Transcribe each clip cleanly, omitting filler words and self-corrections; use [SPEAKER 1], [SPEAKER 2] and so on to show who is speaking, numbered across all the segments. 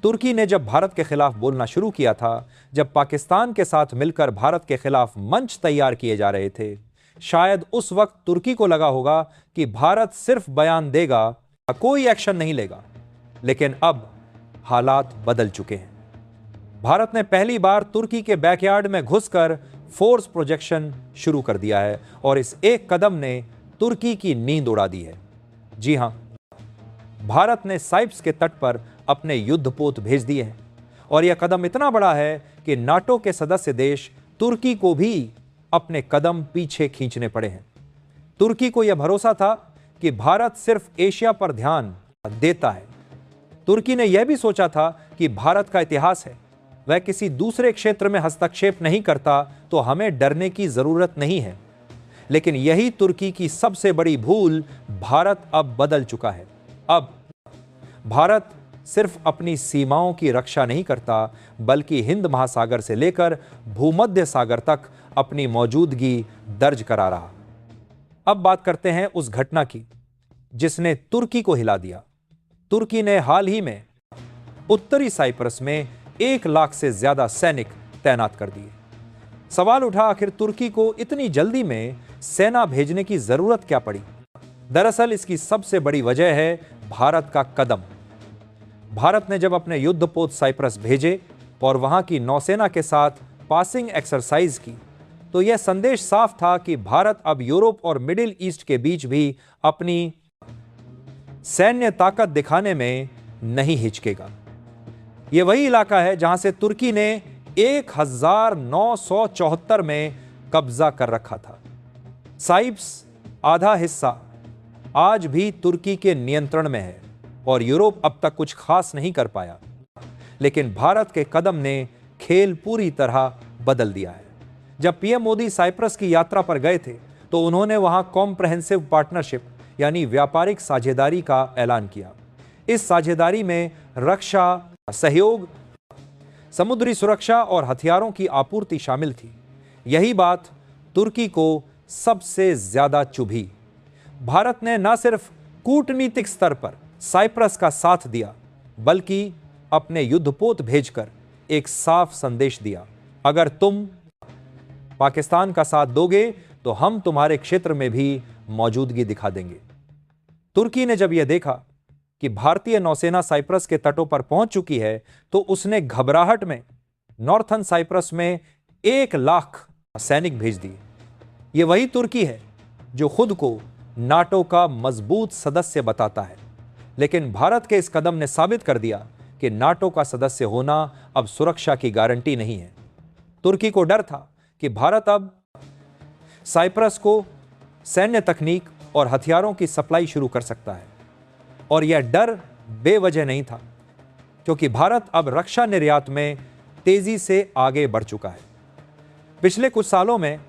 [SPEAKER 1] तुर्की ने जब भारत के खिलाफ बोलना शुरू किया था, जब पाकिस्तान के साथ मिलकर भारत के खिलाफ मंच तैयार किए जा रहे थे, शायद उस वक्त तुर्की को लगा होगा कि भारत सिर्फ बयान देगा, कोई एक्शन नहीं लेगा। लेकिन अब हालात बदल चुके हैं। भारत ने पहली बार तुर्की के बैकयार्ड में घुसकर फोर्स प्रोजेक्शन शुरू कर दिया है और इस एक कदम ने तुर्की की नींद उड़ा दी है। जी हां, भारत ने साइप्स के तट पर अपने युद्धपोत भेज दिए हैं और यह कदम इतना बड़ा है कि नाटो के सदस्य देश तुर्की को भी अपने कदम पीछे खींचने पड़े हैं। तुर्की को यह भरोसा था कि भारत सिर्फ एशिया पर ध्यान देता है। तुर्की ने यह भी सोचा था कि भारत का इतिहास है, वह किसी दूसरे क्षेत्र में हस्तक्षेप नहीं करता, तो हमें डरने की जरूरत नहीं है। लेकिन यही तुर्की की सबसे बड़ी भूल, भारत अब बदल चुका है। अब भारत सिर्फ अपनी सीमाओं की रक्षा नहीं करता, बल्कि हिंद महासागर से लेकर भूमध्य सागर तक अपनी मौजूदगी दर्ज करा रहा। अब बात करते हैं उस घटना की जिसने तुर्की को हिला दिया। तुर्की ने हाल ही में उत्तरी साइप्रस में 1 लाख से ज्यादा सैनिक तैनात कर दिए। सवाल उठा, आखिर तुर्की को इतनी जल्दी में सेना भेजने की जरूरत क्या पड़ी? दरअसल इसकी सबसे बड़ी वजह है भारत का कदम। भारत ने जब अपने युद्धपोत साइप्रस भेजे और वहां की नौसेना के साथ पासिंग एक्सरसाइज की, तो यह संदेश साफ था कि भारत अब यूरोप और मिडिल ईस्ट के बीच भी अपनी सैन्य ताकत दिखाने में नहीं हिचकेगा। यह वही इलाका है जहां से तुर्की ने 1974 में कब्जा कर रखा था। साइप्स आधा हिस्सा आज भी तुर्की के नियंत्रण में है और यूरोप अब तक कुछ खास नहीं कर पाया। लेकिन भारत के कदम ने खेल पूरी तरह बदल दिया है। जब पीएम मोदी साइप्रस की यात्रा पर गए थे, तो उन्होंने वहां कॉम्प्रहेंसिव पार्टनरशिप यानी व्यापारिक साझेदारी का ऐलान किया। इस साझेदारी में रक्षा सहयोग, समुद्री सुरक्षा और हथियारों की आपूर्ति शामिल थी। यही बात तुर्की को सबसे ज्यादा चुभी। भारत ने न सिर्फ कूटनीतिक स्तर पर साइप्रस का साथ दिया, बल्कि अपने युद्धपोत भेजकर एक साफ संदेश दिया, अगर तुम पाकिस्तान का साथ दोगे तो हम तुम्हारे क्षेत्र में भी मौजूदगी दिखा देंगे। तुर्की ने जब यह देखा कि भारतीय नौसेना साइप्रस के तटों पर पहुंच चुकी है, तो उसने घबराहट में नॉर्थन साइप्रस में 1 लाख सैनिक भेज दिए। यह वही तुर्की है जो खुद को नाटो का मजबूत सदस्य बताता है। लेकिन भारत के इस कदम ने साबित कर दिया कि नाटो का सदस्य होना अब सुरक्षा की गारंटी नहीं है। तुर्की को डर था कि भारत अब साइप्रस को सैन्य तकनीक और हथियारों की सप्लाई शुरू कर सकता है, और यह डर बेवजह नहीं था, क्योंकि भारत अब रक्षा निर्यात में तेजी से आगे बढ़ चुका है। पिछले कुछ सालों में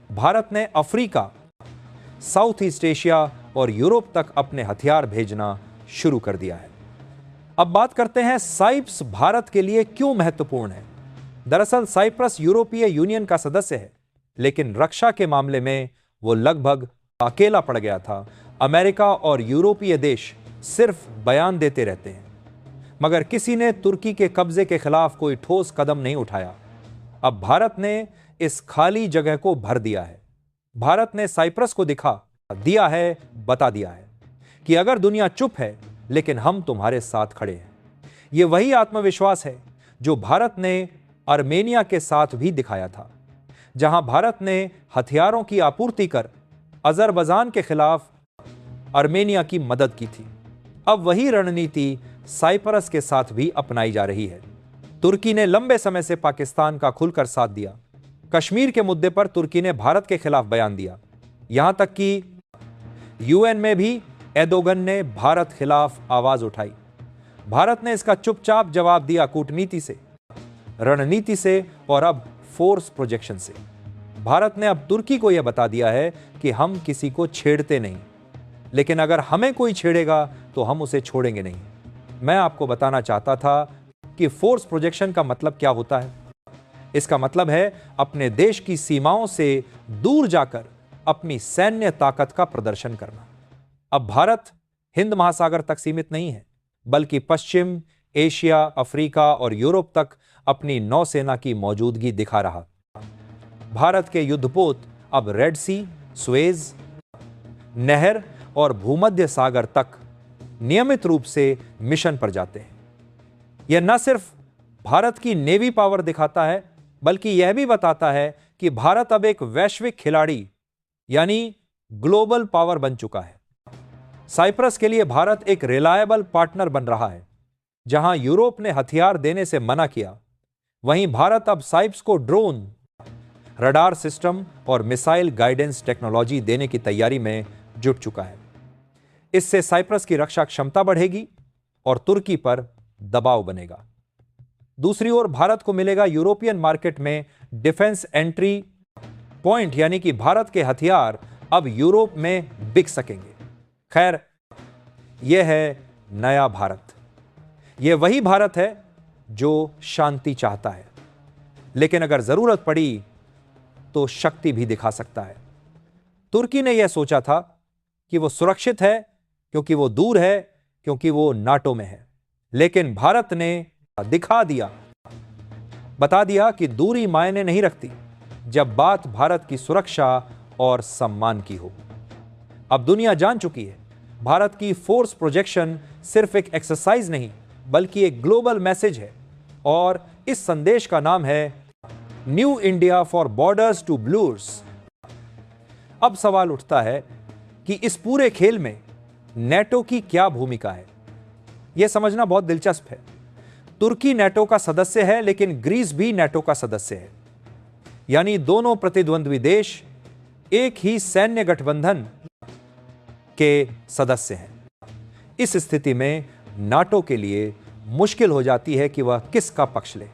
[SPEAKER 1] भारत ने अफ्रीका, साउथ ईस्ट एशिया और यूरोप तक अपने हथियार भेजना शुरू कर दिया है। अब बात करते हैं साइप्स भारत के लिए क्यों महत्वपूर्ण है। दरअसल साइप्रस यूरोपीय यूनियन का सदस्य है, लेकिन रक्षा के मामले में वो लगभग अकेला पड़ गया था। अमेरिका और यूरोपीय देश सिर्फ बयान देते रहते हैं, मगर किसी ने तुर्की के कब्जे के खिलाफ कोई ठोस कदम नहीं उठाया। अब भारत ने इस खाली जगह को भर दिया है। भारत ने साइप्रस को दिखा दिया है, बता दिया है कि अगर दुनिया चुप है, लेकिन हम तुम्हारे साथ खड़े हैं। यह वही आत्मविश्वास है जो भारत ने आर्मेनिया के साथ भी दिखाया था, जहां भारत ने हथियारों की आपूर्ति कर अजरबैजान के खिलाफ आर्मेनिया की मदद की थी। अब वही रणनीति साइप्रस के साथ भी अपनाई जा रही है। तुर्की ने लंबे समय से पाकिस्तान का खुलकर साथ दिया। कश्मीर के मुद्दे पर तुर्की ने भारत के खिलाफ बयान दिया। यहां तक कि यूएन में भी एर्दोगन ने भारत खिलाफ आवाज उठाई। भारत ने इसका चुपचाप जवाब दिया, कूटनीति से, रणनीति से और अब फोर्स प्रोजेक्शन से। भारत ने अब तुर्की को यह बता दिया है कि हम किसी को छेड़ते नहीं, लेकिन अगर हमें कोई छेड़ेगा तो हम उसे छोड़ेंगे नहीं। मैं आपको बताना चाहता था कि फोर्स प्रोजेक्शन का मतलब क्या होता है। इसका मतलब है अपने देश की सीमाओं से दूर जाकर अपनी सैन्य ताकत का प्रदर्शन करना। अब भारत हिंद महासागर तक सीमित नहीं है, बल्कि पश्चिम एशिया, अफ्रीका और यूरोप तक अपनी नौसेना की मौजूदगी दिखा रहा। भारत के युद्धपोत अब रेड सी, सुएज नहर और भूमध्य सागर तक नियमित रूप से मिशन पर जाते हैं। यह न सिर्फ भारत की नेवी पावर दिखाता है, बल्कि यह भी बताता है कि भारत अब एक वैश्विक खिलाड़ी यानी ग्लोबल पावर बन चुका है। साइप्रस के लिए भारत एक रिलायबल पार्टनर बन रहा है। जहां यूरोप ने हथियार देने से मना किया, वहीं भारत अब साइप्रस को ड्रोन, रडार सिस्टम और मिसाइल गाइडेंस टेक्नोलॉजी देने की तैयारी में जुट चुका है। इससे साइप्रस की रक्षा क्षमता बढ़ेगी और तुर्की पर दबाव बनेगा। दूसरी ओर भारत को मिलेगा यूरोपियन मार्केट में डिफेंस एंट्री पॉइंट, यानी कि भारत के हथियार अब यूरोप में बिक सकेंगे। खैर, यह है नया भारत। यह वही भारत है जो शांति चाहता है, लेकिन अगर जरूरत पड़ी तो शक्ति भी दिखा सकता है। तुर्की ने यह सोचा था कि वो सुरक्षित है क्योंकि वो दूर है, क्योंकि वो नाटो में है। लेकिन भारत ने दिखा दिया, बता दिया कि दूरी मायने नहीं रखती जब बात भारत की सुरक्षा और सम्मान की हो। अब दुनिया जान चुकी है, भारत की फोर्स प्रोजेक्शन सिर्फ एक एक्सरसाइज नहीं, बल्कि एक ग्लोबल मैसेज है। और इस संदेश का नाम है new India for borders to blurs. अब सवाल उठता है कि इस पूरे खेल में नेटो की क्या भूमिका है। यह समझना बहुत दिलचस्प है। तुर्की नेटो का सदस्य है, लेकिन ग्रीस भी नेटो का सदस्य है, यानी दोनों प्रतिद्वंद्वी देश एक ही सैन्य गठबंधन के सदस्य हैं। इस स्थिति में नाटो के लिए मुश्किल हो जाती है कि वह किसका पक्ष ले।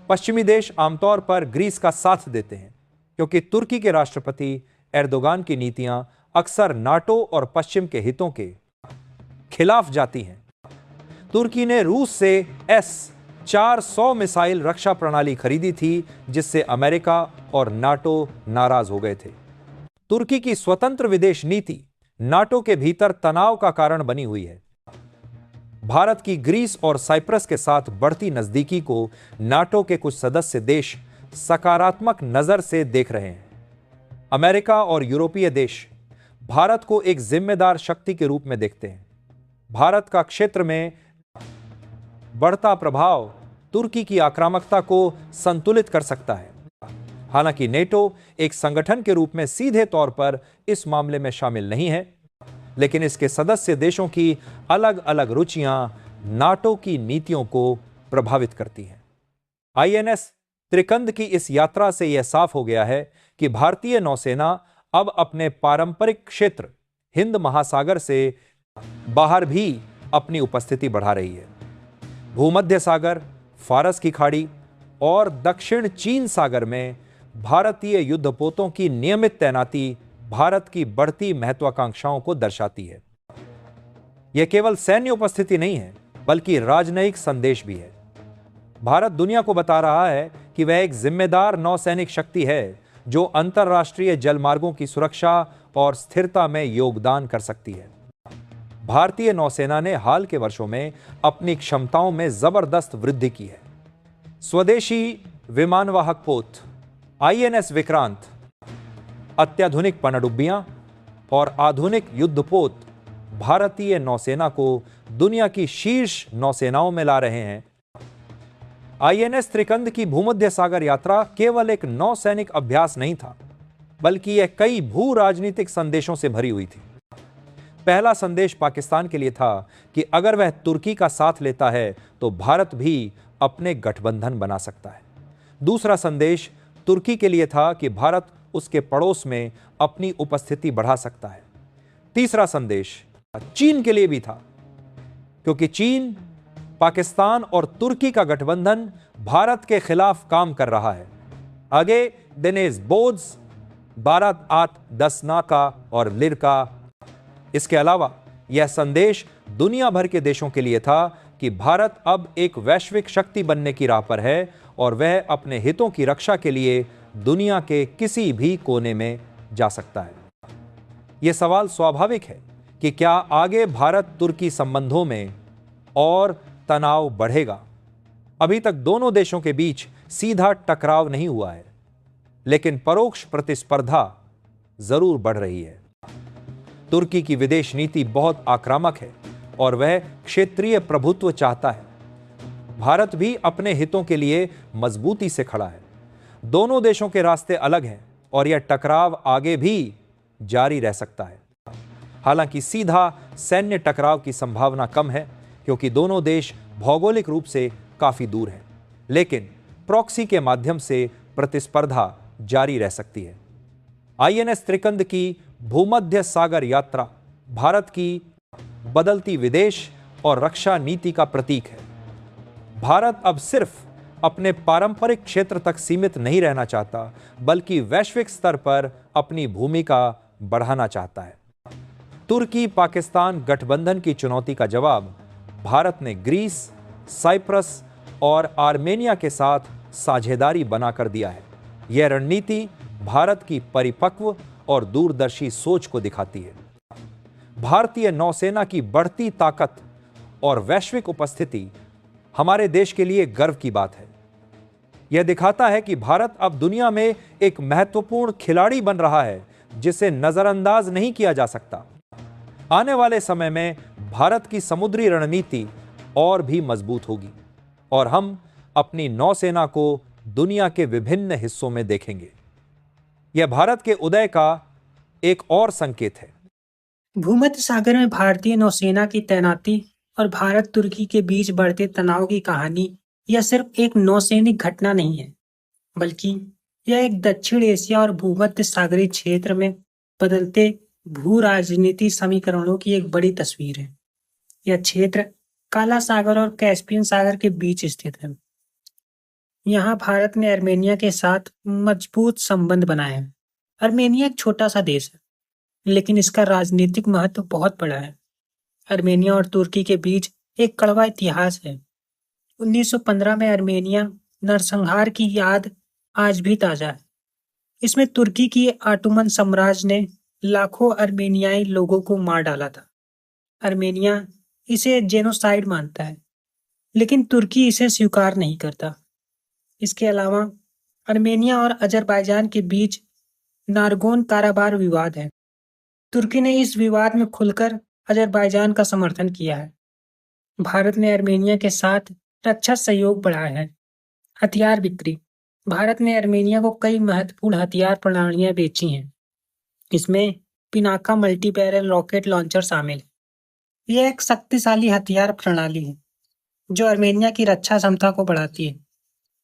[SPEAKER 1] पश्चिमी देश आमतौर पर ग्रीस का साथ देते हैं, क्योंकि तुर्की के राष्ट्रपति एर्दोगान की नीतियां अक्सर नाटो और पश्चिम के हितों के खिलाफ जाती हैं। तुर्की ने रूस से S-400 मिसाइल रक्षा प्रणाली खरीदी थी, जिससे अमेरिका और नाटो नाराज हो गए थे। तुर्की की स्वतंत्र विदेश नीति नाटो के भीतर तनाव का कारण बनी हुई है। भारत की ग्रीस और साइप्रस के साथ बढ़ती नजदीकी को नाटो के कुछ सदस्य देश सकारात्मक नजर से देख रहे हैं। अमेरिका और यूरोपीय देश भारत को एक जिम्मेदार शक्ति के रूप में देखते हैं। भारत का क्षेत्र में बढ़ता प्रभाव तुर्की की आक्रामकता को संतुलित कर सकता है। हालांकि नेटो एक संगठन के रूप में सीधे तौर पर इस मामले में शामिल नहीं है, लेकिन इसके सदस्य देशों की अलग अलग रुचियां नाटो की नीतियों को प्रभावित करती हैं। INS त्रिकंद की इस यात्रा से यह साफ हो गया है कि भारतीय नौसेना अब अपने पारंपरिक क्षेत्र हिंद महासागर से बाहर भी अपनी उपस्थिति बढ़ा रही है। भूमध्य सागर, फारस की खाड़ी और दक्षिण चीन सागर में भारतीय युद्धपोतों की नियमित तैनाती भारत की बढ़ती महत्वाकांक्षाओं को दर्शाती है। यह केवल सैन्य उपस्थिति नहीं है, बल्कि राजनयिक संदेश भी है। भारत दुनिया को बता रहा है कि वह एक जिम्मेदार नौसैनिक शक्ति है जो अंतर्राष्ट्रीय जलमार्गों की सुरक्षा और स्थिरता में योगदान कर सकती है। भारतीय नौसेना ने हाल के वर्षों में अपनी क्षमताओं में जबरदस्त वृद्धि की है। स्वदेशी विमानवाहक पोत INS विक्रांत, अत्याधुनिक पनडुब्बियां और आधुनिक युद्धपोत भारतीय नौसेना को दुनिया की शीर्ष नौसेनाओं में ला रहे हैं। INS त्रिकंद की भूमध्य सागर यात्रा केवल एक नौसैनिक अभ्यास नहीं था, बल्कि यह कई भू राजनीतिक संदेशों से भरी हुई थी। पहला संदेश पाकिस्तान के लिए था कि अगर वह तुर्की का साथ लेता है तो भारत भी अपने गठबंधन बना सकता है। दूसरा संदेश तुर्की के लिए था कि भारत उसके पड़ोस में अपनी उपस्थिति बढ़ा सकता है। तीसरा संदेश चीन के लिए भी था, क्योंकि चीन, पाकिस्तान और तुर्की का गठबंधन भारत के खिलाफ काम कर रहा है। आगे दिनेश बोझ, बारात आत दसनाका और लिरका। इसके अलावा यह संदेश दुनिया भर के देशों के लिए था कि भारत अब एक वैश्विक शक्ति बनने की राह पर है और वह अपने हितों की रक्षा के लिए दुनिया के किसी भी कोने में जा सकता है। यह सवाल स्वाभाविक है कि क्या आगे भारत तुर्की संबंधों में और तनाव बढ़ेगा। अभी तक दोनों देशों के बीच सीधा टकराव नहीं हुआ है, लेकिन परोक्ष प्रतिस्पर्धा जरूर बढ़ रही है। तुर्की की विदेश नीति बहुत आक्रामक है और वह क्षेत्रीय प्रभुत्व चाहता है। भारत भी अपने हितों के लिए मजबूती से खड़ा है। दोनों देशों के रास्ते अलग हैं और यह टकराव आगे भी जारी रह सकता है। हालांकि सीधा सैन्य टकराव की संभावना कम है, क्योंकि दोनों देश भौगोलिक रूप से काफी दूर हैं, लेकिन प्रॉक्सी के माध्यम से प्रतिस्पर्धा जारी रह सकती है। आईएनएस त्रिकंद की भूमध्य सागर यात्रा भारत की बदलती विदेश और रक्षा नीति का प्रतीक है। भारत अब सिर्फ अपने पारंपरिक क्षेत्र तक सीमित नहीं रहना चाहता, बल्कि वैश्विक स्तर पर अपनी भूमिका बढ़ाना चाहता है। तुर्की पाकिस्तान गठबंधन की चुनौती का जवाब भारत ने ग्रीस, साइप्रस और आर्मेनिया के साथ साझेदारी बनाकर दिया है। यह रणनीति भारत की परिपक्व और दूरदर्शी सोच को दिखाती है। भारतीय नौसेना की बढ़ती ताकत और वैश्विक उपस्थिति हमारे देश के लिए गर्व की बात है। यह दिखाता है कि भारत अब दुनिया में एक महत्वपूर्ण खिलाड़ी बन रहा है, जिसे नजरअंदाज नहीं किया जा सकता। आने वाले समय में भारत की समुद्री रणनीति और भी मजबूत होगी और हम अपनी नौसेना को दुनिया के विभिन्न हिस्सों में देखेंगे। यह भारत के उदय का एक और संकेत है।
[SPEAKER 2] भूमध्य सागर में भारतीय नौसेना की तैनाती और भारत तुर्की के बीच बढ़ते तनाव की कहानी यह सिर्फ एक नौसैनिक घटना नहीं है, बल्कि यह एक दक्षिण एशिया और भूमध्य सागरीय क्षेत्र में बदलते भू राजनीति समीकरणों की एक बड़ी तस्वीर है। यह क्षेत्र काला सागर और कैस्पियन सागर के बीच स्थित है। यहाँ भारत ने आर्मेनिया के साथ मजबूत संबंध बनाए हैं। आर्मेनिया एक छोटा सा देश है, लेकिन इसका राजनीतिक महत्व बहुत बड़ा है। आर्मेनिया और तुर्की के बीच एक कड़वा इतिहास है। 1915 में आर्मेनिया नरसंहार की याद आज भी ताजा है। इसमें तुर्की की ऑटोमन साम्राज्य ने लाखों आर्मेनियाई लोगों को मार डाला था। आर्मेनिया इसे जेनोसाइड मानता है, लेकिन तुर्की इसे स्वीकार नहीं करता। इसके अलावा आर्मेनिया और अजरबैजान के बीच नारगोन काराबार विवाद है। तुर्की ने इस विवाद में खुलकर अजरबैजान का समर्थन किया है। भारत ने आर्मेनिया के साथ रक्षा सहयोग बढ़ाया है। हथियार बिक्री, भारत ने आर्मेनिया को कई महत्वपूर्ण हथियार प्रणालियां बेची हैं। इसमें Pinaka multi barrel rocket launcher शामिल है। यह एक शक्तिशाली हथियार प्रणाली है जो आर्मेनिया की रक्षा क्षमता को बढ़ाती है।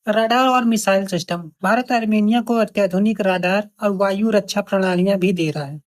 [SPEAKER 2] रडार और मिसाइल सिस्टम, भारत आर्मेनिया को अत्याधुनिक रडार और वायु रक्षा प्रणालियां भी दे रहा है।